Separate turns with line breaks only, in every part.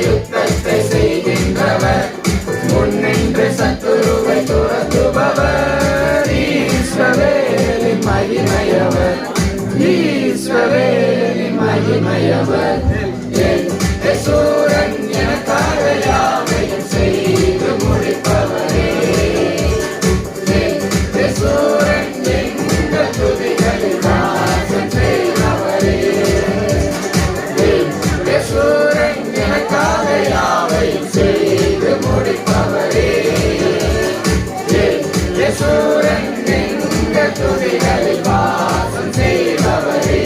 யுத்தத்தை செய்கின்றவர், முன்னின்று சத்துருவை துரத்துபவர். இஸ்ரவேலின் மகிமையவர், இஸ்ரவேலின் மகிமையவர். என் யெசூரன் எனக்காக யாவையும் செய்து முடிப்பவரே. என் யெசூரன் எங்கள் துதிகளில் வாசம் செய்பவரே. என் யெசூரன் எனக்காக யாவையும் செய்து முடிப்பவரே. என் யெசூரன் எங்கள் துதிகளில் வாசம் செய்பவரே.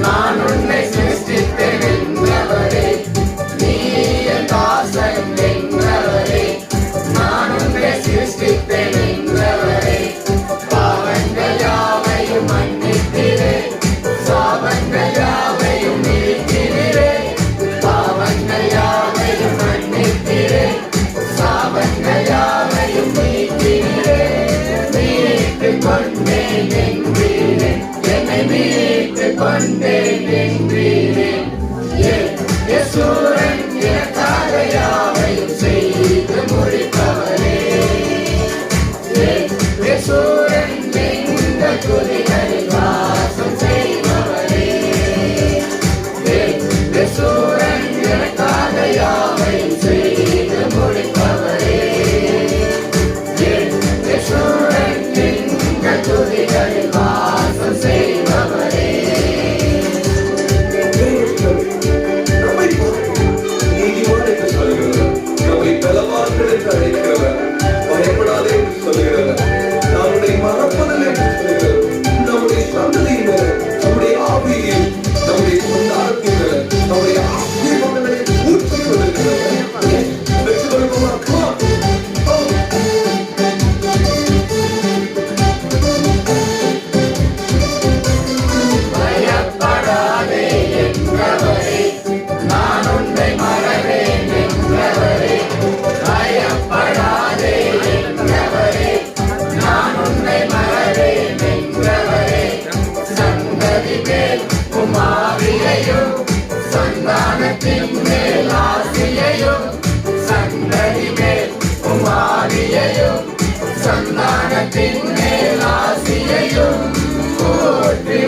நான் உன்னை சிருஷ்டித்தேன் என்றவரே, நீ என் தாசன் என்றவரே. நான் உன்னை சிருஷ்டித்தேன் என்றவரே, பாவங்கள் யாவையும் மன்னித்திரே, சாபங்கள் யாவையும் நீக்கினீரே. பாவங்கள் யாவையும் மன்னித்திரே, சாபங்கள் யாவையும் நீக்கினீரே. மீட்டுக் கொண்டேன் என்றீரே, என்னை மீட்டுக் கொண்டேன் என்றீரே. என் யெசூரன் எனக்காக யாவையும் செய்து முடிப்பவரே. என் யெசூரன் எங்கள் துதிகளில் வாசம் செய்பவரே. என் யெசூரன் எனக்காக யாவையும் செய்து முடிப்பவரே. என் யெசூரன் எங்கள் துதிகளில் வாசம் செய்பவரே.
பயப்படாதே என்று சொல்லுகிறவர், நம்முடைய மறப்பதில்லை என்று சொல்லுகிறவர், நம்முடைய சந்ததியினர், நம்முடைய ஆவியில், நம்முடைய சந்தானத்தினர், நம்முடைய ஆசீர்வாதங்களை ஊற்றி கொண்டிருக்கிறவர். வெற்றி கொள்வோமா?
பயப்படாதே என்றவரே, நான் உன்னை மறவேன் என்றவரே. பயப்படாதே என்றவரே, நான் உன்னை மறவேன் என்றவரே. சந்ததி மேல் உமாவியையும், சந்தானத்தின் மேல் ஆசியையும். சந்ததி மேல் உமாவியையும், சந்தானத்தின் மேல் ஆசியையும் ஊற்றி